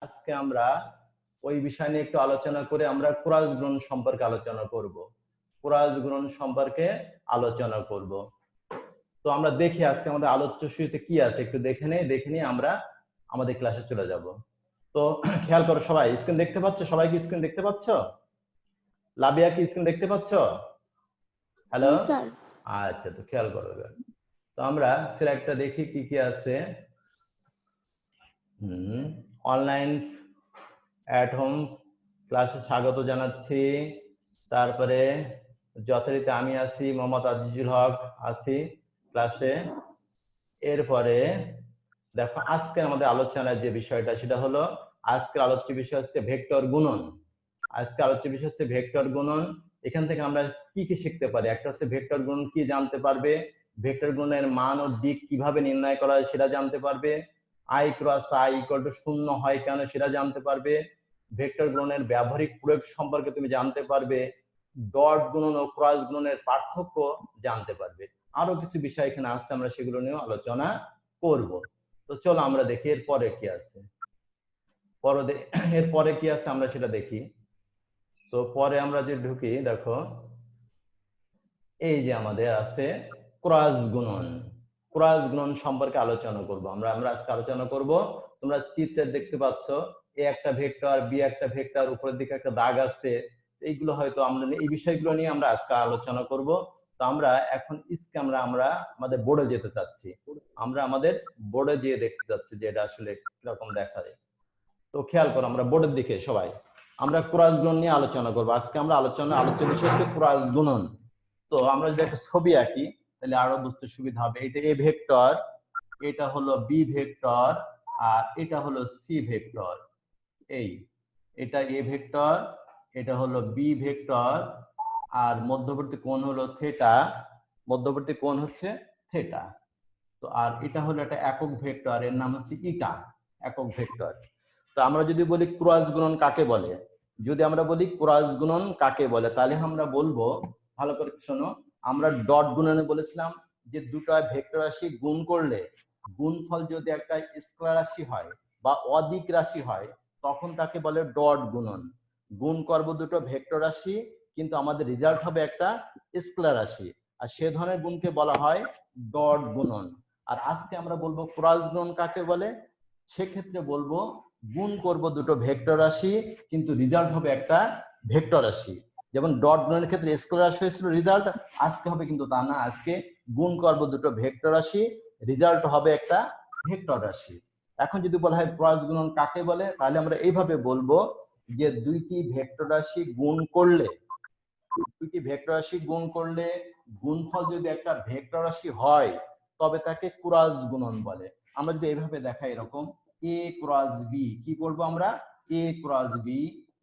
আজকে আমরা ওই বিষয় নিয়ে একটু আলোচনা করে আমরা ক্রস গুণন সম্পর্কে আলোচনা করব। ক্রস গুণন সম্পর্কে আলোচনা করব। তো আমরা দেখি আজকে আমাদের আলোচ্য বিষয়তে কি আছে একটু দেখে নিয়ে আমরা আমাদের ক্লাসে চলে যাব। তো খেয়াল করো সবাই, স্ক্রিন দেখতে পাচ্ছ? সবাই কি স্ক্রিন দেখতে পাচ্ছ? লাবিয়া কি স্ক্রিন দেখতে পাচ্ছ? হ্যালো, আচ্ছা, তো খেয়াল করো। তো আমরা সিলেক্টটা দেখি কি কি আছে। অনলাইন অ্যাট হোম ক্লাসে স্বাগত জানাচ্ছি। তারপরে যথারীতি আমি আছি, মোহাম্মদ আজিজুল হক আছি ক্লাসে। এরপরে দেখো আজকে আমাদের আলোচনার যে বিষয়টা সেটা হলো, আজকের আলোচ্য বিষয় হচ্ছে ভেক্টর গুণন। আজকে আলোচ্য বিষয় হচ্ছে ভেক্টর গুণন। এখান থেকে আমরা কি কি শিখতে পারি? একটা হচ্ছে ভেক্টর গুণন কি জানতে পারবে, ভেক্টর গুণনের মান ও দিক কিভাবে নির্ণয় করা হয় সেটা জানতে পারবে, i cross I equal to 0 হয় কেন সেটা জানতে পারবে, ভেক্টর গুণনের ব্যবহারিক প্রয়োগ সম্পর্কে তুমি জানতে পারবে, ডট গুণন ও ক্রস গুণনের পার্থক্য জানতে পারবে। আরো কিছু বিষয় এখানে আসছে, আমরা সেগুলো নিয়ে আলোচনা করব। তো চলো আমরা দেখি এরপরে কি আছে। এরপরে কি আছে আমরা সেটা দেখি। তো পরে আমরা যে ঢুকি, দেখো এই যে আমাদের আছে ক্রস গুণন। ক্রস গুণন সম্পর্কে আলোচনা করব আমরা আজকে আলোচনা করব। তোমরা চিত্রে দেখতে পাচ্ছ এ একটা ভেক্টর, বি একটা ভেক্টর, উপরের দিকে একটা দাগ আছে। এইগুলো হয়তো আমরা এই বিষয়গুলো নিয়ে আমরা আজকে আলোচনা করব। তো আমরা এখন আমরা আমাদের বোর্ডে যেতে চাচ্ছি। আমরা আমাদের বোর্ডে গিয়ে দেখতে চাচ্ছি যে এটা আসলে কিরকম দেখা যায়। তো খেয়াল করো আমরা বোর্ডের দিকে সবাই, আমরা ক্রস গুণন নিয়ে আলোচনা করব আজকে। আমরা আলোচ্য বিষয় হচ্ছে ক্রস গুণন। তো আমরা যদি একটা ছবি আঁকি তাহলে আরো বুঝতে সুবিধা হবে। এটা এ ভেক্টর, এটা হলো বি ভেক্টর, আর এটা হলো সি ভেক্টর। এটা এ ভেক্টর, এটা হলো বি ভেক্টর, আর মধ্যবর্তী কোণ হলো থিটা, মধ্যবর্তী কোণ হচ্ছে থিটা। তো আর এটা হলো একটা একক ভেক্টর, এর নাম হচ্ছে ইটা, একক ভেক্টর। তো আমরা যদি বলি ক্রস গুণন কাকে বলে, যদি আমরা বলি ক্রস গুণন কাকে বলে, তাহলে আমরা বলবো, ভালো করে শোনো, আমরা ডট গুণনে বলেছিলাম যে দুটো ভেক্টর রাশি গুণ করলে গুণফল যদি একটা স্কেলার রাশি হয় বা অদিক রাশি হয় তখন তাকে বলে ডট গুণন। গুণ করব দুটো ভেক্টর রাশি, কিন্তু আমাদের রেজাল্ট হবে একটা স্কেলার রাশি, আর সে ধরনের গুণকে বলা হয় ডট গুণন। আর আজকে আমরা বলবো ক্রস গুণন কাকে বলে। সেক্ষেত্রে বলবো গুণ করব দুটো ভেক্টর রাশি, কিন্তু রেজাল্ট হবে একটা ভেক্টর রাশি। যেমন ডট গুণনের ক্ষেত্রে স্কেলার রাশি হয়েছিল রেজাল্ট, আজকে হবে কিন্তু তা না। আজকে গুণ করব দুটো ভেক্টর রাশি, রেজাল্ট হবে একটা ভেক্টর রাশি। এখন যদি বলা হয় ক্রস গুণন কাকে বলে, তাহলে আমরা এইভাবে বলবো যে দুইটি ভেক্টর রাশি গুণ করলে, গুণফল যদি একটা ভেক্টর রাশি হয় তবে তাকে ক্রস গুণন বলে। আমরা যদি এইভাবে দেখাই, এরকম এ ক্রস বি, কি করব আমরা, a cross b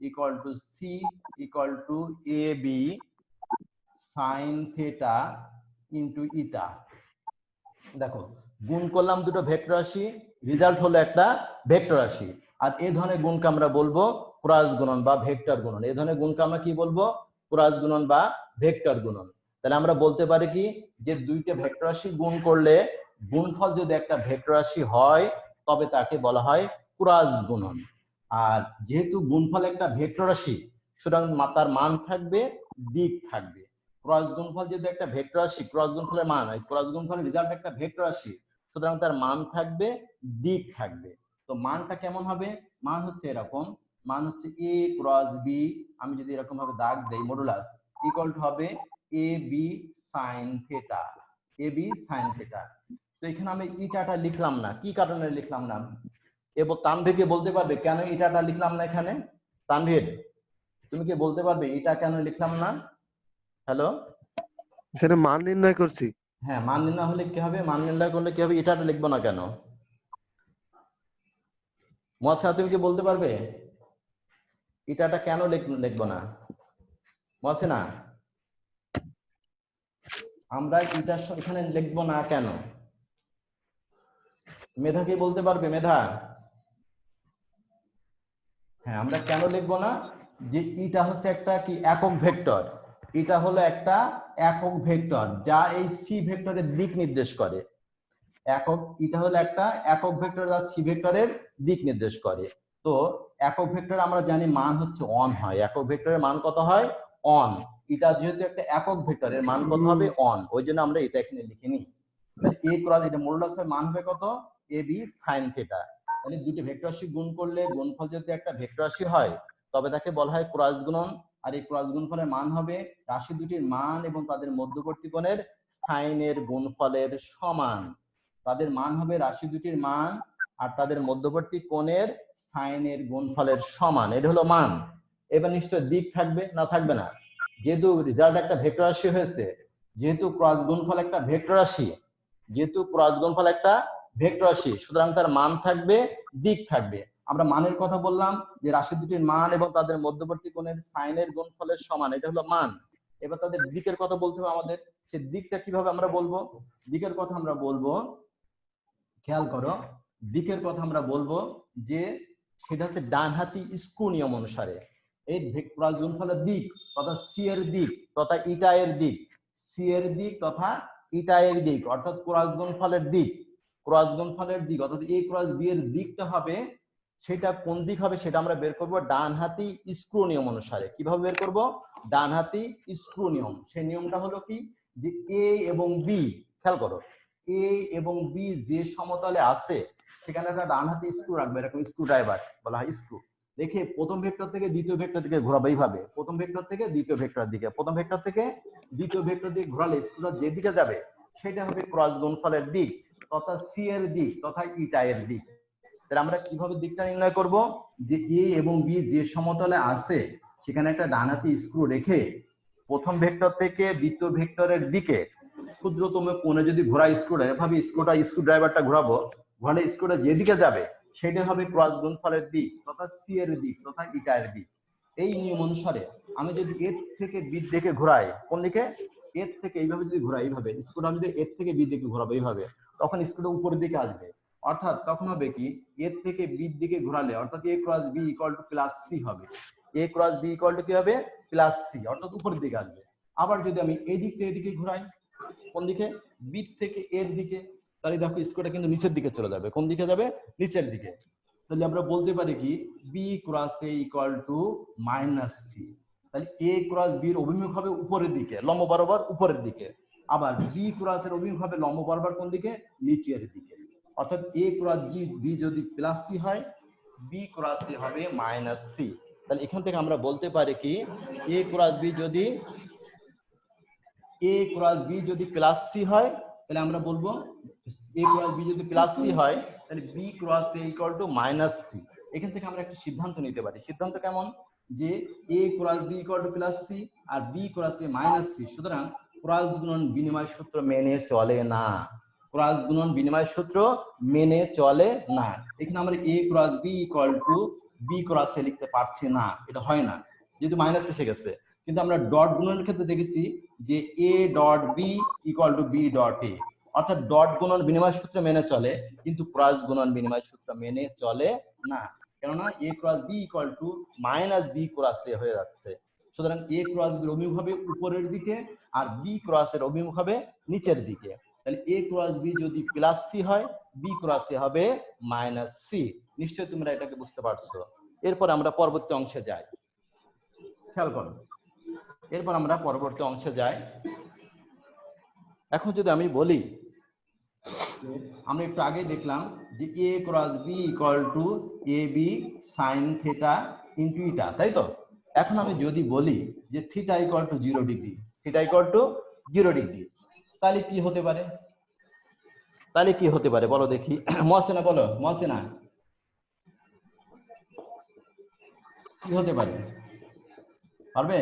equal to c equal to a b sine theta into eta. দেখো গুণ করলাম দুটো ভেক্টর রাশি, রেজাল্ট হলো একটা ভেক্টর রাশি। আর এই ধরনের গুণকে আমরা বলবো ক্রস গুণন বা ভেক্টর গুণন। এই ধরনের গুণকে আমরা কি বলবো, ক্রস গুণন বা ভেক্টর গুণন। তাহলে আমরা বলতে পারি কি, যে দুইটা ভেক্টর রাশি গুণ করলে গুণফল যদি একটা ভেক্টর রাশি হয় তবে তাকে বলা হয় ক্রস গুণন। আর যেহেতু গুণফল একটা ভেক্টর রাশি, সুতরাং তার মান থাকবে, দিক থাকবে। ক্রস গুণফল যদি একটা ভেক্টর রাশি, ক্রস গুণফলের মান, ক্রস গুণফলের রেজাল্ট একটা ভেক্টর রাশি, সুতরাং তার মান থাকবে, দিক থাকবে। তো মানটা কেমন হবে, মান হচ্ছে এরকম, মান হচ্ছে এ ক্রস বি, আমি যদি এরকম ভাবে দাগ দেই মডুলাস, ইকুয়াল টু হবে এ বি সাইন থিটা, এ বি সাইন থিটা। তো এখানে আমি ইটাটা লিখলাম না, কি কারণে লিখলাম না? এবং তানভীরকে বলতে পারবে কেন ইটাটা লিখলাম না এখানে? তানভীর, তুমি কি বলতে পারবে এটা কেন লিখলাম না? হ্যালো, এখানে মান নির্ণয় করছি। হ্যাঁ, মান নির্ণয় হলে কি হবে, মান নির্ণয় করলে কি হবে, এটাটা লিখবো না কেন? মহাশয় তুমি কি বলতে পারবে এটাটা কেন লিখবো না? মহাসিনা, আমরা এটা এখানে লিখবো না কেন? মেধা কি বলতে পারবে? মেধা, হ্যাঁ, আমরা কেন লিখবো না? যে এটা হচ্ছে একটা কি একক ভেক্টর, এটা হলো একটা একক ভেক্টর যা এই সি ভেক্টরের দিক নির্দেশ করে। এটা হলো একটা একক ভেক্টর যা সি ভেক্টরের দিক নির্দেশ করে। তো একক ভেক্টরে আমরা জানি মান হচ্ছে অন হয়, একক ভেক্টরের মান কত হয় অন, এটা যেহেতু একটা একক ভেক্টরের মান কত হবে অন, ওই জন্য আমরা এটা এখানে লিখে নিই। তাহলে a ক্রস এটা মডুলাসের মান হবে কত ab sin থিটা। তাহলে দুটি ভেক্টর রাশি গুণ করলে গুণফল যদি একটা ভেক্টর রাশি হয় তবে তাকে বলা হয় ক্রস গুণন, আর এই ক্রস গুণফলের মান হবে রাশি দুটির মান এবং তাদের মধ্যবর্তী কোণের সাইনের গুণফলের সমান। তাদের মান হবে রাশি দুটির মান আর তাদের মধ্যবর্তী কোণের সাইনের গুণফলের সমান, এটা হলো মান। এবার নিশ্চয় দিক থাকবে না থাকবে না, যেহেতু রেজাল্ট একটা ভেক্টর রাশি হয়েছে, যেহেতু ক্রস গুণফল একটা ভেক্টর রাশি, যেহেতু ক্রস গুণফল একটা ভেক্টর রাশি, সুতরাং তার মান থাকবে দিক থাকবে। আমরা মানের কথা বললাম যে রাশি দুটির মান এবং তাদের মধ্যবর্তী কোণের সাইনের গুণফলের সমান, এটা হলো মান। এবার তাদের দিকের কথা বলতে হবে আমাদের, সে দিকটা কিভাবে আমরা বলবো, দিকের কথা আমরা বলবো, খেয়াল করো, দিকের কথা আমরা বলবো যে সেটা হচ্ছে ডানহাতি স্ক্রু নিয়ম অনুসারে এই ক্রস গুণফলের দিক তথা সি এর দিক তথা ইটা এর দিক, সি এর দিক তথা ইটা এর দিক অর্থাৎ ক্রস গুণফলের দিক, ক্রস গুণফলের দিক অর্থাৎ এ ক্রস বি এর দিকটা হবে, সেটা কোন দিক হবে সেটা আমরা বের করব ডানহাতি স্ক্রু নিয়ম অনুসারে। কিভাবে বের করব, ডানহাতি স্ক্রু নিয়ম। সেই নিয়মটা হলো কি যে এ এবং বি, খেয়াল করো, এ এবং বি যে সমতলে আছে সেখানে একটা ডানহাতি স্ক্রু রাখবে, এরকম স্ক্রু ড্রাইভার বলা হয় স্ক্রু, দেখে প্রথম ভেক্টর থেকে দ্বিতীয় ভেক্টর দিকে ঘোরাবে এইভাবে, প্রথম ভেক্টর থেকে দ্বিতীয় ভেক্টর দিকে, প্রথম ভেক্টর থেকে দ্বিতীয় ভেক্টর দিকে ঘোরালে স্ক্রুটা যেদিকে যাবে সেটা হবে ক্রস গুণফলের দিক তথা সি এর দিক তথা ইটা এর দিক। তাহলে আমরা কিভাবে দিকটা নির্ণয় করব, যে এ এবং বি যে সমতলে আছে সেখানে একটা ডানহাতি স্ক্রু রেখে প্রথম ভেক্টর থেকে দ্বিতীয় ভেক্টরের দিকে ক্ষুদ্রতম কোণে যদি ঘোরা স্ক্রুটা, এভাবে স্ক্রু ড্রাইভারটা ঘোরাবো, ঘোরালে স্ক্রুটা যেদিকে যাবে সেটা হবে ক্রস গুণফলের দিক তথা সি এর দিক তথা ইটা এর দিক। এই নিয়ম অনুসারে আমি যদি এর থেকে বি দিকে ঘোরাই, কোন দিকে, এর থেকে এইভাবে যদি ঘোরাই, এইভাবে স্ক্রুটা আমি যদি এর থেকে বি দিকে ঘোরাবো এইভাবে, তখন স্ক্রুটা উপরের দিকে আসবে, অর্থাৎ তখন হবে কি এর থেকে বি দিকে ঘোরালে অর্থাৎ a cross b equal to plus c হবে, a cross b equal to কি হবে প্লাস সি, অর্থাৎ উপরের দিকে আসবে। আবার যদি আমি এই দিক থেকে এদিকে ঘোরাই, কোন দিকে, বি থেকে এর দিকে, তাহলে দেখো স্কোয়ারটা কিন্তু নিচের দিকে চলে যাবে, কোন দিকে যাবে নিচের দিকে। তাহলে আমরা বলতে পারি কি B cross A equal to minus C, তাহলে এ ক্রস বি এর অভিমুখ হবে উপরের দিকে, লম্ব বরাবর উপরের দিকে, আবার বি ক্রস এর অভিমুখ হবে লম্ব বরাবর কোন দিকে নিচের দিকে, অর্থাৎ এ ক্রস বি যদি প্লাস সি হয় বি ক্রস সি হবে মাইনাস সি। তাহলে এখান থেকে আমরা বলতে পারি কি এ ক্রস বি যদি এ ক্রস বি যদি প্লাস সি হয় তাহলে আমরা বলবো এ ক্রস বি যদি প্লাস সি হয় তাহলে B cross A equal to minus C. এখান থেকে আমরা একটা সিদ্ধান্ত নিতে পারি, সিদ্ধান্ত কেমন, যে a cross b equal to plus c আর b cross a minus c, সুতরাং ক্রস গুণন বিনিময় সূত্র মেনে চলে না, ক্রস গুণন বিনিময় সূত্র মেনে চলে না। এখানে আমরা a cross b equal to b cross a লিখতে পারছি না, এটা হয় না যেহেতু মাইনাস এসে গেছে। কিন্তু আমরা ডট গুণনের ক্ষেত্রে দেখেছি যে A dot B equal to B dot A, অর্থাৎ ডট গুণন বিনিময় সূত্র মেনে চলে কিন্তু ক্রস গুণন বিনিময় সূত্র মেনে চলে না, কেননা a cross b equal to minus b cross a হয়ে যাচ্ছে। সুতরাং এ ক্রস বি অভিমুখ হবে উপরের দিকে আর বি ক্রস এর অভিমুখ হবে নিচের দিকে। তাহলে এ ক্রস বি যদি প্লাস সি হয় বি ক্রস এ হবে মাইনাস সি। নিশ্চয়ই তোমরা এটাকে বুঝতে পারছো। এরপর আমরা পরবর্তী অংশে যাই, খেয়াল করো, এরপর আমরা পরবর্তী অংশে যাই। এখন যদি আমি বলি, আমরা একটু আগে দেখলাম যে a cross b equal to a b sine theta into eta, তাই তো। এখন আমি যদি বলি যে theta equal to 0 degree, theta equal to 0 degree, তাহলে কি হতে পারে, তাহলে কি হতে পারে বলো দেখি, মহসিনা বলো, মহসিনা কি হতে পারে, পারবে?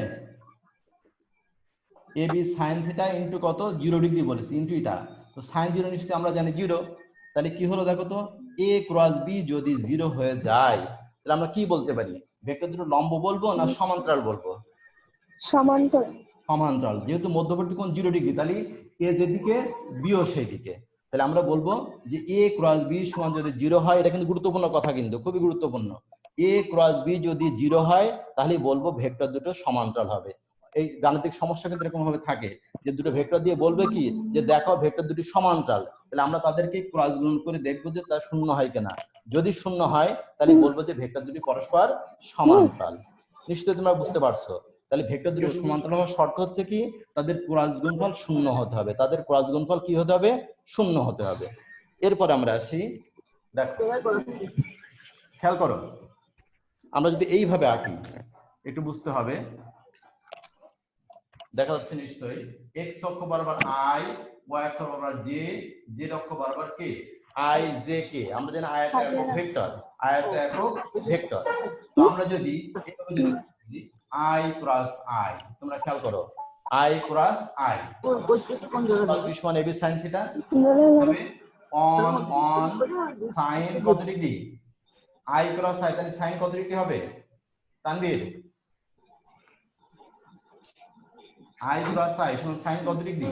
এ বি সাইন থিটা ইনটু কত 0 ডিগ্রি বলেছি ইনটু ইটা, তো সাইন 0 নিশ্চয়ই আমরা জানি 0, তাহলে কি হলো দেখো তো, এ ক্রস বি যদি 0 হয়ে যায় তাহলে আমরা কি বলতে পারি, ভেক্টর দুটো লম্ব বলবো না সমান্তরাল বলবো? সমান্তরাল। সমান্তরাল, যেহেতু মধ্যবর্তী কোণ 0 ডিগ্রি তাহলে এ যেদিকে বিও সেই দিকে, তাহলে আমরা বলবো যে এ ক্রস বি সমান যদি 0 হয়, এটা কিন্তু গুরুত্বপূর্ণ কথা, কিন্তু খুবই গুরুত্বপূর্ণ, এ ক্রস বি যদি 0 হয় তাহলে বলবো ভেক্টর দুটো সমান্তরাল হবে। এই গাণিতিক সমস্যা কিন্তু এরকম ভাবে থাকে যে দুটো ভেক্টর দিয়ে বলবে কি যে দেখো ভেক্টর দুটি সমান্তরাল, তাহলে আমরা তাদেরকে ক্রস গুণ করে দেখবো যে তা শূন্য হয় কিনা, যদি শূন্য হয় তাহলে বলবো যে ভেক্টর দুটি পরস্পর সমান্তরাল। নিশ্চয়ই তোমরা বুঝতে পারছো। তাহলে ভেক্টর দুটি সমান্তরাল হওয়ার শর্ত হচ্ছে কি, তাদের ক্রস গুণফল শূন্য হতে হবে। তাদের ক্রস গুণফল কি হতে হবে? শূন্য হতে হবে। এরপর আমরা আসি, দেখো খেয়াল করো, আমরা যদি এইভাবে আঁকি একটু বুঝতে হবে। দেখা যাচ্ছে নিশ্চয়ই এক্স অক্ষ বরাবর আই, ওয়াই অক্ষ বরাবর জে, জেড অক্ষ বরাবর কে, আই জে কে। আমরা জানি আয়ত একক ভেক্টর, আয়ত একক ভেক্টর। তো আমরা যদি এইভাবে যদি আই ক্রস আই, তোমরা খেয়াল করো, আই ক্রস আই সমান এবি sin থিটা হবে অন অন sin কত ডিগ্রি, আই ক্রস আই, তাহলে sin কত ডিগ্রি হবে তানভীর? আই ক্রস আই সমান sin কত ডিগ্রি?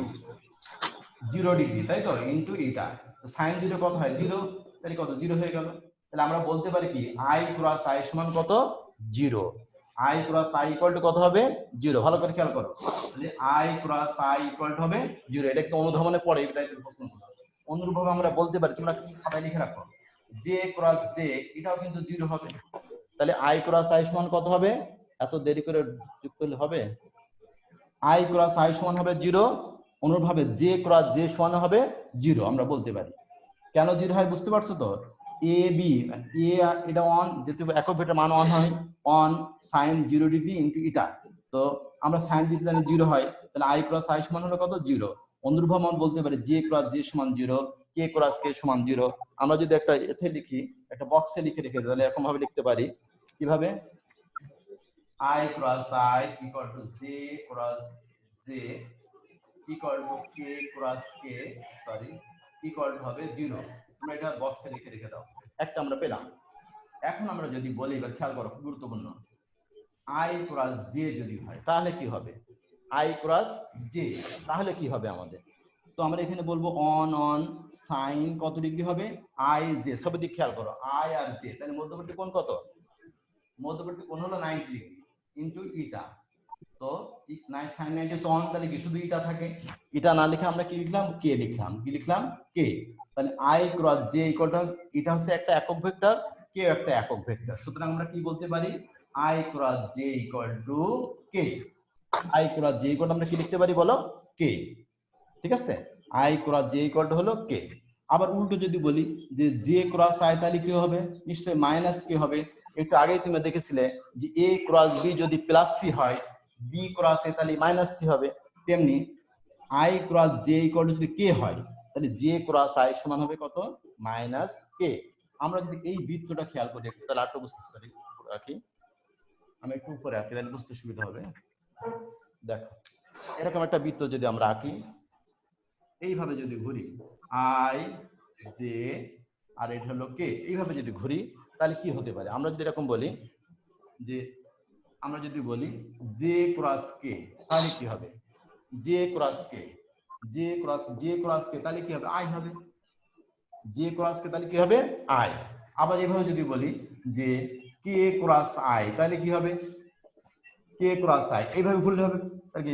0 ডিগ্রি, তাই তো, ইনটু এটা। তো sin 0 কত হয়? 0, তাহলে কত? 0 হয়ে গেল। তাহলে আমরা বলতে পারি কি, আই ক্রস আই সমান কত? 0। I cross I equal to কত হবে? 0। ভালো করে খেয়াল করো, তাহলে I cross I equal to হবে 0। এটা একটু অনুধাবনে পড়ে, এই টাইপের প্রশ্ন। অনুরূপভাবে আমরা বলতে পারি, তোমরা খাতায় লিখে রাখো, জে ক্রস জে এটাও কিন্তু 0 হবে। তাহলে আই ক্রস আই সমান কত হবে? এত দেরি করে যুক্ত করলে হবে? আই ক্রস আই সমান হবে 0। অনুরূপভাবে জে ক্রস জে সমান হবে 0 আমরা বলতে পারি। কেন 0 হয় বুঝতে পারছো তো? এ বি, এ এটা অন, যেহেতু একক ভেক্টর মান অন হয়, অন sin 0 ডিগ্রি ইনটু এটা। তো আমরা sin যদি জানি 0 হয়, তাহলে আই ক্রস আই সমান হলো কত? 0। অনুরূপভাবে আমরা বলতে পারি জে ক্রস জে সমান 0, কে ক্রস কে সমান 0। আমরা যদি একটা এতে লিখি, একটা বক্সে লিখে রেখে দিই, তাহলে এরকম ভাবে লিখতে পারি। কিভাবে? I cross I equal to J cross J equal to K cross K, sorry, equal to হবে 0। তোমরা এটা বক্সে লিখে রেখে দাও। একটা আমরা পেলাম। এখন আমরা যদি বলি, এবার খেয়াল করো, খুব গুরুত্বপূর্ণ, I cross J যদি হয় তাহলে কি হবে? I cross J তাহলে কি হবে আমাদের? তো আমরা এখানে বলবো অন অন sin কত ডিগ্রি হবে? I J, সব দিক খেয়াল করো, I আর J, তাহলে মধ্যবর্তী কোণ কত? মধ্যবর্তী কোণ হলো 90 ডিগ্রি ইনটু ইটা। তো sin 90 অন, তাহলে কি শুধু ইটা থাকে? ইটা না লিখে আমরা কি লিখলাম? কে লিখলাম। কি লিখলাম? কে। তাহলে I cross j equal two, এটা হচ্ছে একটা একক ভেক্টর, কে একটা একক ভেক্টর। সুতরাং আমরা কি বলতে পারি? I cross j equal to K. I cross j equal আমরা কি লিখতে পারি বলো? কে। ঠিক আছে, I cross j equal two হলো কে। আবার উল্টো যদি বলি যে জে ক্রস আই, তাহলে কি হবে? নিশ্চয়ই মাইনাস কে হবে। একটু আগেই তুমি দেখেছিলে যে এ ক্রস বি যদি প্লাস সি হয়, বি ক্রস এ তাহলে মাইনাস সি হবে। তেমনি I cross j equal two যদি কে হয়, তাহলে জে ক্রস আই সমান হবে কত? মাইনাস কে। আমরা যদি এই বৃত্তটা খেয়াল করি একটু, তাহলে আরেকটু বুঝতে পারি। রাখি, আমি একটু উপরে রাখি, তাহলে বুঝতে সুবিধা হবে। দেখো, এরকম একটা বৃত্ত যদি আমরা আঁকি, এইভাবে যদি ঘুরি, আই জে আর এটা হলো কে, এইভাবে যদি ঘুরি, তাহলে কি হতে পারে? আমরা যদি এরকম বলি যে, আমরা যদি বলি জে ক্রস কে, তাহলে কি হবে? জে ক্রস কে, জে ক্রস কে, তাহলে কি হবে? আই হবে। জে ক্রস কে তাহলে কি হবে? আই। আবার এভাবে যদি বলি যে কে ক্রস আই, তাহলে কি হবে? কে ক্রস আই, এইভাবে ঘুরলে হবে, তাহলে কি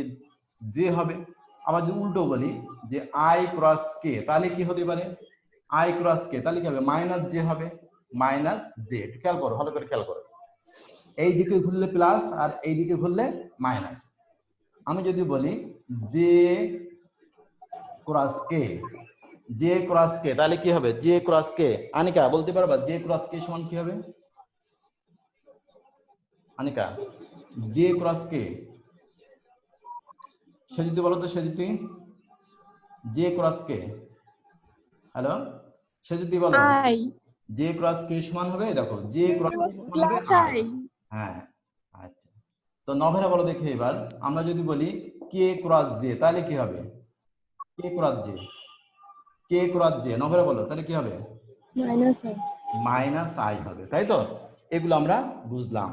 জে হবে। আবার যদি উল্টো বলি যে আই ক্রস কে, তাহলে কি হতে পারে? আই ক্রস কে, তাহলে কি হবে? মাইনাস জে হবে, মাইনাস জে। খেয়াল করো, ভালো করে খেয়াল করো, এই দিকে ঘুরলে প্লাস আর এই দিকে ঘুরলে মাইনাস। আমি যদি বলি জে ক্রস কে, জে ক্রস কে, তাহলে কি হবে? জে ক্রস কে, আনিকা বলতে পারবা জে ক্রস কে সমান কি হবে? আনিকা, জে ক্রস কে, সেজিতি বলো তো, সেজিতি, জে ক্রস কে। হ্যালো সেজিতি বলো, জে ক্রস কে সমান হবে, দেখো জে ক্রস কে সমান হবে আই। হ্যাঁ, আচ্ছা। তো নভেরা বলো দেখি এবার, আমরা যদি বলি কে ক্রস জে, তাহলে কি হবে? কে ক্রস জে, কে ক্রস জে, নভেরা বলো, তাহলে কি হবে? মাইনাস আই হবে, তাই তো? এগুলো আমরা বুঝলাম,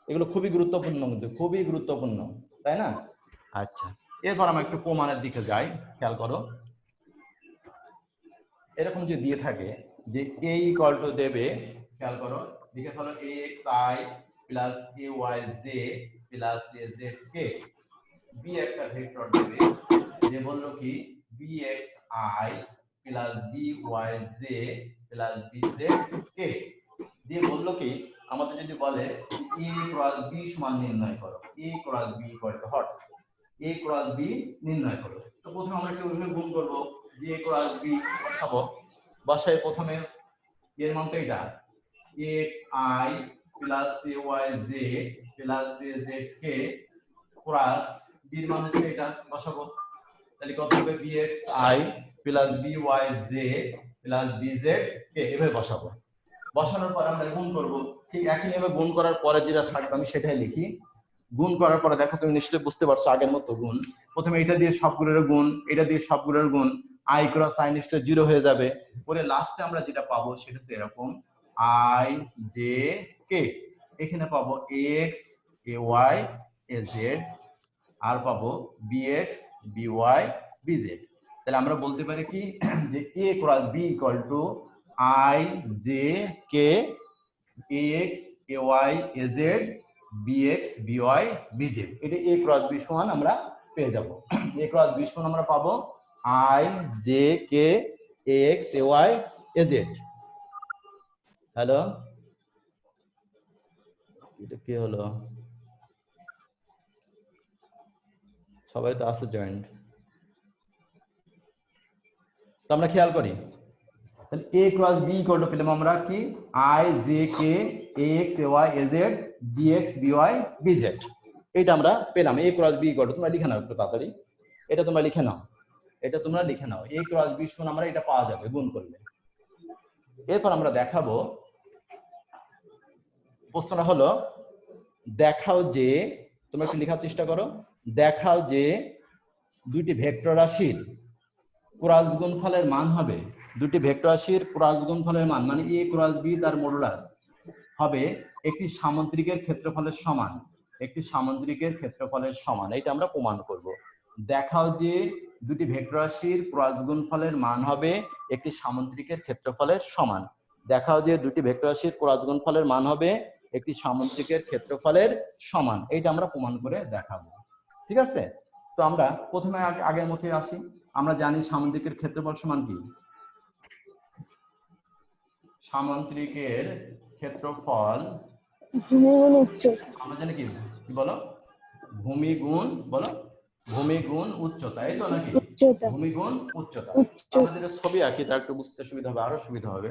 এগুলো খুবই গুরুত্বপূর্ণ, কিন্তু খুবই গুরুত্বপূর্ণ, তাই না? আচ্ছা, এরপর আমরা একটু প্রমাণের দিকে যাই। খেয়াল করো, এরকম যে দিয়ে থাকে যে a ইকুয়াল টু দেবে, খেয়াল করো, লিখে ফেলো axi plus ayj plus azk। b একটা ভেক্টর দেবে, যে বললো কি bxi plus byj plus b z কে দিয়ে বললো কি আমাদের যদি বলে এ ক্রস বি সমান নির্ণয় করো, a cross b equal to what, a cross b নির্ণয় করো। তো প্রথমে আমরা কিভাবে গুণ করব, যে এ ক্রস বি বসাবো, বসাই প্রথমে এর মান তো এটা X I plus A Y Z plus A Z কে ক্রস বি এর মান হচ্ছে এটা বসাবো, তাহলে কত হবে bx i plus by j plus bz কে এভাবে বসাবো। বসানোর পর আমরা গুণ করব, ঠিক একই নিয়মে গুণ করার পরে যেটা থাকবে আমি সেটাই লিখি। গুণ করার পরে দেখো তুমি নিশ্চয়ই বুঝতে পারছো আগের মতো গুণ, প্রথমে এটা দিয়ে সবগুলোর গুণ, এটা দিয়ে সবগুলোর গুণ, i ক্রস i নিশ্চয়ই 0 হয়ে যাবে, পরে লাস্টে আমরা যেটা পাবো সেটা হচ্ছে এরকম i j k, এখানে পাবো x ay az আর পাবো bx by bz। তাহলে আমরা বলতে পারি কি যে a cross b equal to i j k ax ay az bx by bz, এটা a ক্রস b সমান আমরা পেয়ে যাব। a ক্রস b সমান আমরা পাবো i j k ax ay az। Hello, এটা কি হলো? সবাই তো আছে জয়েন্ট, তো আমরা খেয়াল করি তাহলে a cross b equal to পেলাম আমরা কি i j k ax ay az bx by bz, এটা আমরা পেলাম। a cross b equal to, তোমরা লিখে নাও একটু তাড়াতাড়ি, এটা তোমরা লিখে নাও, এটা তোমরা লিখে নাও, a ক্রস b সমান আমরা এটা পাওয়া যাবে গুণ করলে। এরপর আমরা দেখাবো, প্রশ্নটা হলো দেখাও যে, তোমরা একটু লেখার চেষ্টা করো, দেখাও যে দুইটি ভেক্টর রাশির ক্রস গুণফলের মান হবে, দুটি ভেক্টর রাশির ক্রস গুণফলের মান মানে a ক্রস b তার মডুলাস হবে একটি সামুদ্রিকের ক্ষেত্রফলের সমান, একটি সামুদ্রিকের ক্ষেত্রফলের সমান, এটা আমরা প্রমাণ করব। দেখাও যে দুটি ভেক্টর রাশির ক্রস গুণফলের মান হবে একটি সামুদ্রিকের ক্ষেত্রফলের সমান, দেখাও যে দুটি ভেক্টর রাশির ক্রস গুণফলের মান হবে একটি সামুদ্রিকের ক্ষেত্রফলের সমান, এইটা আমরা প্রমাণ করে দেখাবো। ঠিক আছে, তো আমরা প্রথমে আগের মতোই আসি। আমরা জানি সামুদ্রিকের ক্ষেত্রফল সমান কি, সামুদ্রিকের ক্ষেত্রফল ভূমি গুণ উচ্চতা। আমরা জানি কি, কি বলো, ভূমি গুণ, বলো ভূমি গুণ উচ্চতা, এই তো নাকি, উচ্চতা। ভূমি গুণ উচ্চতা। উচ্চতা। আমরা যেটা ছবি আঁকি তা একটু বুঝতে সুবিধা হবে, আরো সুবিধা হবে।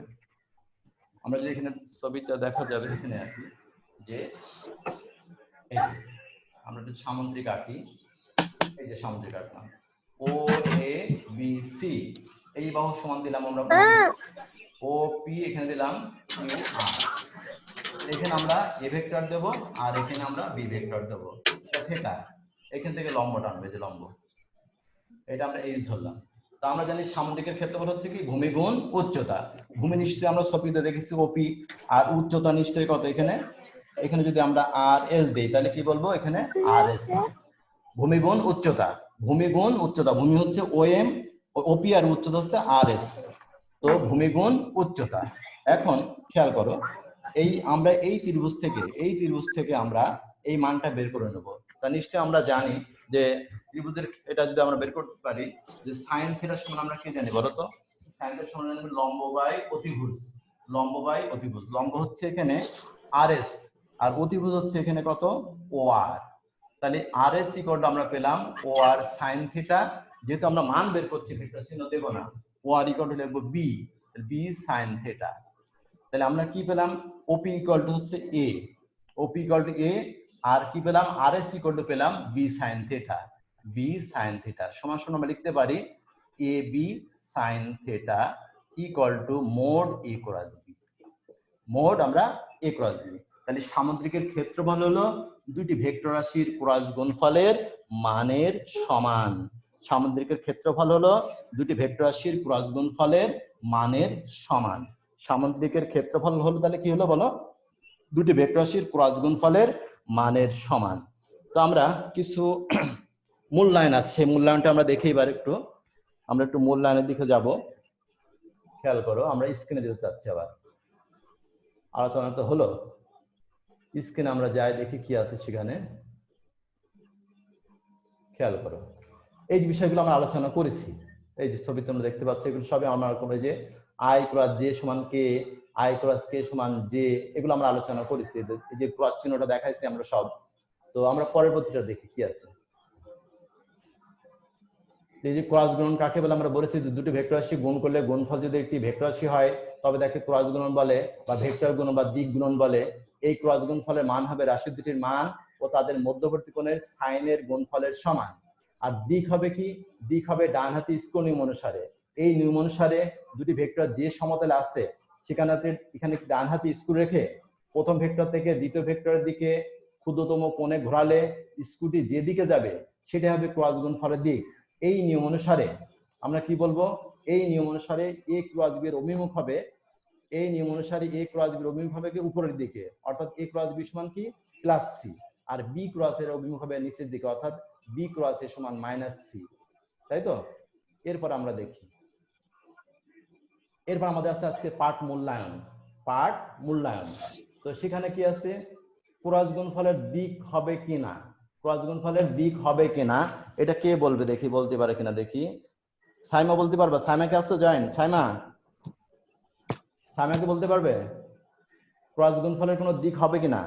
আমরা যে এখানে ছবিটা দেখা যাবে এখানে আঁকি, যে এই আমরা একটু সামুদ্রিক আঁকি, এই যে সামুদ্রিক আঁকলাম ও এ বি সি, এই বাহু সমান দিলাম আমরা ও পি, এখানে দিলাম কিউ আর, এখানে আমরা এ ভেক্টর দেব আর এখানে আমরা বি ভেক্টর দেব, এটা থিটা, এখান থেকে লম্ব টানবে, যে লম্ব, এটা আমরা এইচ ধরলাম। তো আমরা জানি সামুদ্রিকের ক্ষেত্রফল হচ্ছে কি ভূমি গুণ উচ্চতা, ভূমি নিশ্চয়ই আমরা ছবিতে দেখেছি ওপি, আর উচ্চতা নিশ্চয়ই কত, এখানে এখানে যদি আমরা আর এস দেই তাহলে কি বলবো, এখানে আর এস, ভূমি গুণ উচ্চতা, ভূমি গুণ উচ্চতা, ভূমি হচ্ছে ওএম, ওপি আর উচ্চতা হচ্ছে আর এস, তো ভূমি গুণ উচ্চতা। এখন খেয়াল করো, এই আমরা এই ত্রিভুজ থেকে আমরা এই মানটা বের করে নেব। তা নিশ্চয়ই আমরা জানি যে ত্রিভুজের এটা যদি আমরা বের করতে পারি যে সাইন থিটা সমান আমরা কি জানি বলো তো, সাইন থিটা সমান জানি লম্ব বাই অতিভুজ, লম্ব বাই অতিভুজ, লম্ব হচ্ছে এখানে আরএস আর অতিভুজ হচ্ছে এখানে কত ওআর, তাহলে আরএস ইকুয়াল টু আমরা পেলাম ওআর সাইন থিটা, যেহেতু আমরা মান বের করছি ভেক্টর চিহ্ন দেব না, ওআর ইকুয়াল টু লিখব বি, বি সাইন থিটা, তাহলে আমরা কি পেলাম ওপি ইকুয়াল টু হচ্ছে এ, ওপি ইকুয়াল টু এ, আর কি পেলাম আরএস ইকুয়াল টু পেলাম b sine theta, b sine theta সমান সমান আমরা লিখতে পারি a b sine theta equal to mod a cross b, mod আমরা এ ক্রস বি। তাহলে সামুদ্রিকের ক্ষেত্রফল হলো দুটি ভেক্টর রাশির ক্রস গুণফলের মানের সমান, সামুদ্রিকের ক্ষেত্রফল হলো দুটি ভেক্টর রাশির ক্রস গুণফলের মানের সমান, সামুদ্রিকের ক্ষেত্রফল হলো তাহলে কি হলো বলো, দুটি ভেক্টর রাশির ক্রস গুণফলের মানের সমান। তো আমরা কিছু মূল্যায়ন আছে, সেই মূল্যায়নটা আমরা দেখি এবার একটু, আমরা একটু মূল্যায়নের দিকে যাব। খেয়াল করো, আমরা স্ক্রিনে যেতে চাচ্ছি, আবার আলোচনা তো হলো, স্ক্রিনে আমরা যাই দেখি কি আছে সেখানে। খেয়াল করো, এই যে বিষয়গুলো আমরা আলোচনা করেছি, এই যে ছবি তোমরা দেখতে পাচ্ছ, এগুলো সবই আমরা যে আই ক্রস জে সমান কে, আই ক্রস কে সমান জে, এগুলো আমরা আলোচনা করেছি। এই যে ক্রস চিহ্নটা দেখাইছি আমরা সব। তো আমরা পরবর্তীটা দেখি কি আছে। এই যে ক্রস গুণন কাকে বলে আমরা বলেছি, যে দুটি ভেক্টর রাশি গুণ করলে গুণফল যদি একটি ভেক্টর রাশি হয় তবে তাকে ক্রস গুণন বলে, বা ভেক্টর গুণন বা দিক গুণন বলে। এই ক্রস গুণফলের মান হবে রাশি দুটির মান ও তাদের মধ্যবর্তী কোণের সাইনের গুণফলের সমান। আর দিক হবে কি, দিক হবে ডানহাতি স্কোর নিয়ম অনুসারে। এই নিয়ম অনুসারে দুটি ভেক্টর যে সমতলে আছে সেখানে এখানে ডানহাতি স্ক্রু রেখে প্রথম ভেক্টর থেকে দ্বিতীয় ভেক্টরের দিকে ক্ষুদ্রতম কোণে ঘোরালে স্ক্রুটি যেদিকে যাবে সেটা হবে ক্রস গুণফলের দিক। এই নিয়ম অনুসারে আমরা কি বলবো, এই নিয়ম অনুসারে এ ক্রস বি এর অভিমুখ হবে, এই নিয়ম অনুসারে এ ক্রস বি এর অভিমুখ হবে কি উপরের দিকে, অর্থাৎ এ ক্রস বি সমান কি প্লাস সি। আর বি ক্রস এর অভিমুখ হবে নিচের দিকে, অর্থাৎ বি ক্রস এ সমান মাইনাস সি। তাই তো? এরপর আমরা দেখি, এরপর আমাদের আছে আজকে পাঠ মূল্যায়ন। পাঠ মূল্যায়ন, তো সেখানে কি আছে, ক্রস গুণফলের দিক হবে কিনা, ক্রস গুণফলের দিক হবে কিনা এটা কে বলবে দেখি, বলতে পারে কিনা দেখি। সাইমা বলতে পারবে? সাইমা কে আসছো জয়েন? সাইমা, সাইমা কি বলতে পারবে ক্রস গুণফলের কোনো দিক হবে কিনা?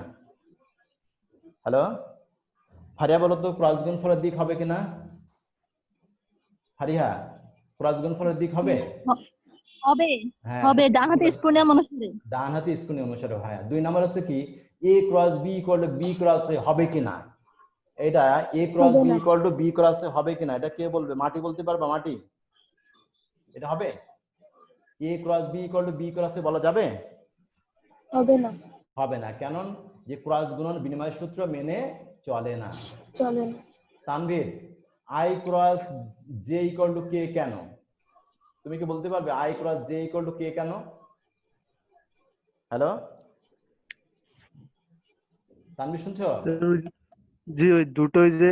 হ্যালো ফারিয়া, বলো তো ক্রস গুণফলের দিক হবে কিনা? ফারিয়া, ক্রস গুণফলের দিক হবে? হবে, হ্যাঁ হবে ডান হাতে স্ক্রু নিয়ম অনুসারে। ডান হাতে স্ক্রু নিয়ম অনুসারে। হ্যাঁ, 2 নাম্বার আছে কি a cross b equal to b cross a হবে কিনা, এটা এ ক্রস হবে বি না। Equal to b cross a হবে কিনা এটা কে বলবে? মাটি বলতে পারবা? মাটি, এটা হবে a cross b equal to b cross a বলা যাবে? হবে না, হবে না, কেন? যে ক্রস গুণন বিনিময় সূত্র মেনে চলে না। চলে না। Tanvir, i cross j equal to k কেন? তুমি কি বলতে পারবে i cross j equal to k কেন? হ্যালো তানভীর, শুনছো? জি, ওই দুটোই যে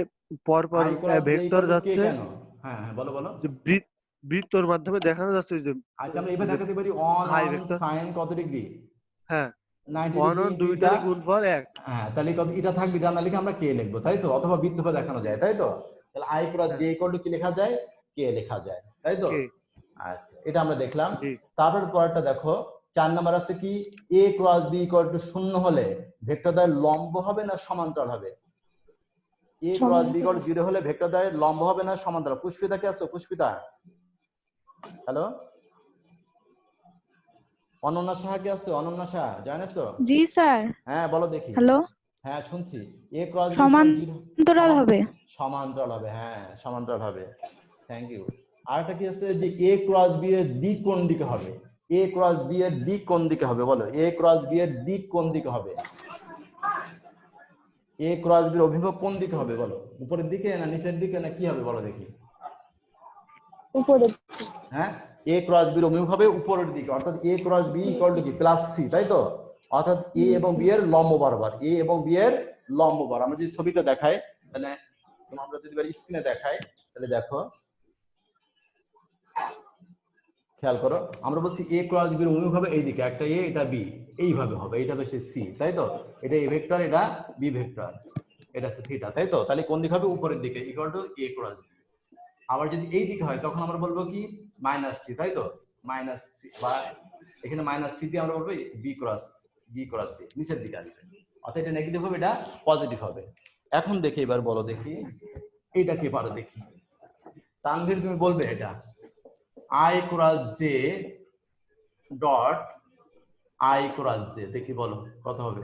পর পর i cross j vector equal to k যাচ্ছে, কেন? হ্যাঁ হ্যাঁ, বলো বলো। যে বৃত্তর মাধ্যমে দেখানো যাচ্ছে যে আচ্ছা, আমরা এভাবে দেখাতে পারি on high on vector. Sine কত ডিগ্রি? হ্যাঁ, 90 ওয়ান ডিগ্রি অন ইনটু এটা। দুইটারই গুণফল এক। হ্যাঁ, তাহলে কত এটা থাকবে, এটা না লিখে আমরা কে লিখবো, তাই তো? অথবা বৃত্তভাবে দেখানো যায়, তাই তো? তাহলে আই ক্রস হ্যাঁ, জে ইকুয়াল টু কি লেখা যায়? কে লেখা যায়, তাই তো? কে। আচ্ছা, এটা আমরা দেখলাম। জি, তারপর পরেরটা দেখো, 4 নাম্বার আছে কি a cross b equal to 0 হলে ভেক্টর দ্বয় লম্ব হবে না সমান্তরাল হবে? A cross b equal to 0 হলে ভেক্টর দ্বয় লম্ব হবে না সমান্তরাল? পুষ্পিতা কে আছো? পুষ্পিতা, হ্যালো। অনন্যা সাহা কে আছো? অনন্যা সাহা জয়েন আছো? জি স্যার। হ্যাঁ বলো দেখি। হ্যালো, হ্যাঁ শুনছি। এ ক্রস বি সমান্তরাল হবে। সমান্তরাল হবে, হ্যাঁ সমান্তরাল হবে। Thank you. আরেকটা কি আছে যে এ ক্রস বি এর দিক কোন দিকে হবে? এ ক্রস বি এর দিক কোন দিকে হবে বলো? এ ক্রস বি এর দিক কোন দিকে হবে? এ ক্রস বি এর অভিমুখ কোন দিকে হবে বলো? উপরের দিকে না নিচের দিকে না কি হবে বলো দেখি? উপরে। হ্যাঁ, এ ক্রস বি এর অভিমুখ হবে উপরের দিকে, অর্থাৎ a cross b equal to কি প্লাস সি, তাই তো? অর্থাৎ এ এবং বি এর লম্ব বরাবর, এ এবং বি এর লম্ব বরাবর। আমরা যদি ছবিটা দেখাই তাহলে, আমরা যদি স্ক্রিনে দেখাই তাহলে দেখো, খেয়াল করো, আমরা বলছি এ ক্রস বি এর অভিমুখ হবে এইদিকে, একটা এ এটা বি, এইভাবে হবে, এটা হচ্ছে সি, তাই তো? এটা এ ভেক্টর, এটা বি ভেক্টর, এটা হচ্ছে থিটা, তাই তো? তাহলে কোন দিক হবে? উপরের দিকে, equal to A cross B. আবার যদি এই দিকে হয় তখন আমরা বলবো কি মাইনাস সি, তাই তো? মাইনাস সি, বা এখানে মাইনাস সি দিয়ে আমরা বলবো বি ক্রস সি, নিচের দিকে আসবে, অর্থাৎ এটা নেগেটিভ হবে, এটা পজিটিভ হবে। এখন দেখি, এবার বলো দেখি এটা কি পারো দেখি। তানভীর তুমি বলবে এটা I cross J dot I cross J, দেখি বলো কত হবে?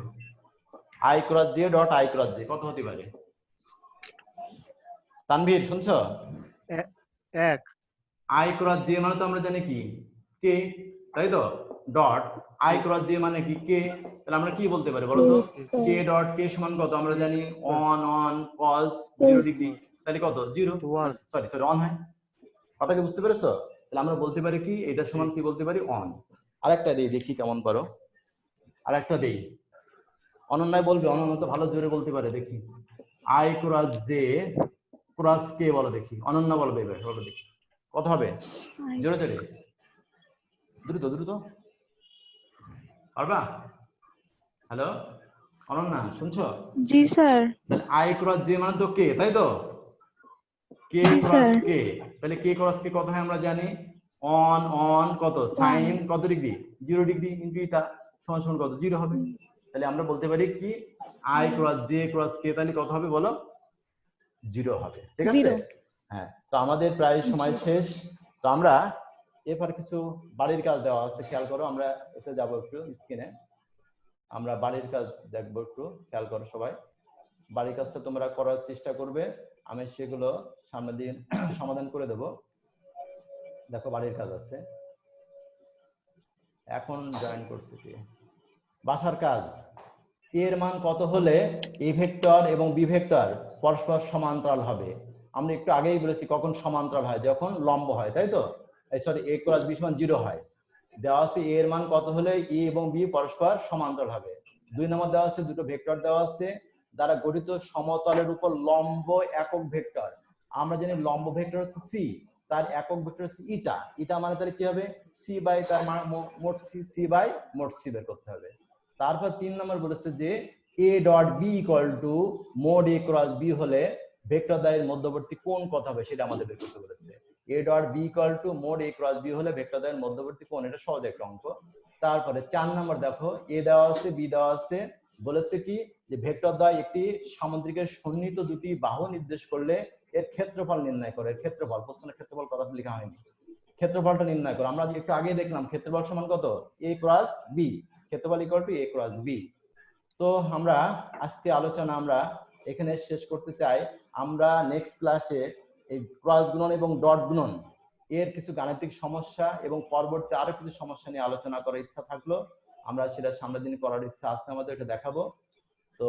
I cross J dot I cross J কত হতে পারে? তানভীর শুনছো? এক। আই ক্রস জে মানে তো আমরা জানি কি কে, তাই তো? ডট আই ক্রস জে মানে কি কে, তাহলে আমরা কি বলতে পারি বলো তো? কে ডট কে সমান কত আমরা জানি? অন অন কস 0 ডিগ্রি, তাহলে কত? 0, সরি অন হয়। কথা কি বুঝতে পেরেছো? তাহলে আমরা বলতে পারি কি এটা সমান কি বলতে পারি? অন। আরেকটা দেই দেখি কেমন পারো, আরেকটা দেই। অনন্যায় বলবে, অনন্য তো ভালো জোরে বলতে পারে, দেখি আই ক্রস জে ক্রস কে বলো দেখি। অনন্য বলবে, এবার বলো দেখি কত হবে? জোরে জোরে, দ্রুত দ্রুত পারবা? হ্যালো অনন্যা, শুনছো? জি স্যার। তাহলে আই ক্রস জে মানে তো কে, তাই তো? কে জি ক্রস স্যার। কে, তাহলে কে ক্রস কে কত হয় আমরা জানি? অন কত সাইন কত ডিগ্রি 0 ডিগ্রি ইনটু এটা সমান সমান কত 0 হবে। তাহলে আমরা বলতে পারি কি i cross j cross k তাহলে কত হবে বলো 0 হবে। ঠিক আছে? 0 হ্যাঁ, তো আমাদের প্রায় সময় শেষ। তো আমরা এরপর কিছু বাড়ির কাজ দেওয়া আছে, খেয়াল করো। আমরা এতে যাব একটু স্ক্রিনে, আমরা বাড়ির কাজ দেখবো, একটু খেয়াল করো সবাই। বাড়ির কাজটা তোমরা করার চেষ্টা করবে, আমি সেগুলো সামনের দিন সমাধান করে দেব। দেখো বাড়ির কাজ আছে, এখন জয়েন করছি কি বাসার কাজ। এর মান কত হলে এ ভেক্টর এবং বি ভেক্টর পরস্পর সমান্তরাল হবে? আমরা একটু আগেই বলেছি কখন সমান্তরাল হয়, যখন লম্ব হয়, তাই তো? সরি, a ক্রস b সমান 0 হয়। দেওয়া আছে a এর মান কত হলে a এবং b পরস্পর সমান্তরাল হবে। 2 নম্বর দেওয়া আছে দুটো ভেক্টর দেওয়া আছে দ্বারা গঠিত সমতলের উপর লম্ব একক ভেক্টর। আমরা জানি লম্ব ভেক্টর হচ্ছে c, তার একক ভেক্টর হচ্ছে ইটা। ইটা মানে তাহলে কি হবে c বাই তার মোট c বাই মোট c বের করতে হবে। তারপর 3 নম্বর বলেছে যে a dot b equal to mode a cross b হলে ভেক্টর দ্বয়ের মধ্যবর্তী কোণ কত হবে সেটা আমাদের বের করতে বলেছে। a dot b equal to mode a cross b হলে ভেক্টর দ্বয়ের মধ্যবর্তী কোণ, এটা সহজ একটা অঙ্ক। তারপরে 4 নম্বর দেখো a দেওয়া আছে b দেওয়া আছে, বলেছে কি যে ভেক্টর দ্বয় একটি সামুদ্রিকের সন্নিহিত দুটি বাহু নির্দেশ করলে এর ক্ষেত্রফল নির্ণয় করে। এর ক্ষেত্রফল, প্রশ্নের ক্ষেত্রফল কথাটা লেখা হয়নি, ক্ষেত্রফলটা নির্ণয় করো। আমরা একটু আগে দেখলাম ক্ষেত্রফল সমান কত a ক্রস b, ক্ষেত্রফল equal to a cross b। তো আমরা আজকে আলোচনা আমরা এখানে শেষ করতে চাই। আমরা নেক্সট ক্লাসে এই ক্রস গুণন এবং ডট গুণন এর কিছু গাণিতিক সমস্যা এবং পরবর্তী আরো কিছু সমস্যা নিয়ে আলোচনা করার ইচ্ছা থাকলো, আমরা সেটা সামনের দিন করার ইচ্ছা আছে আমাদের, এটা দেখাবো। তো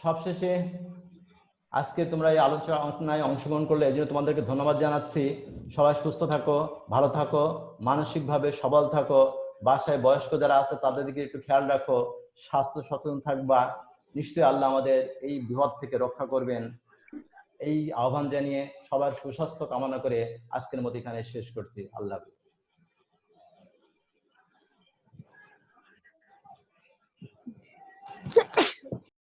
সবশেষে আজকে তোমরা এই আলোচনায় অংশগ্রহণ করলে এই জন্য তোমাদেরকে ধন্যবাদ জানাচ্ছি। সবাই সুস্থ থাকো, ভালো থাকো, মানসিকভাবে সবল থাকো। বাসায় বয়স্ক যারা আছে তাদের দিকে একটু খেয়াল রাখো, স্বাস্থ্য সচেতন থাকবা। নিশ্চয়ই আল্লাহ আমাদের এই বিপদ থেকে রক্ষা করবেন। এই আহ্বান জানিয়ে সবার সুস্বাস্থ্য কামনা করে আজকের মতো এখানে শেষ করছি। আল্লাহ হাফেজ।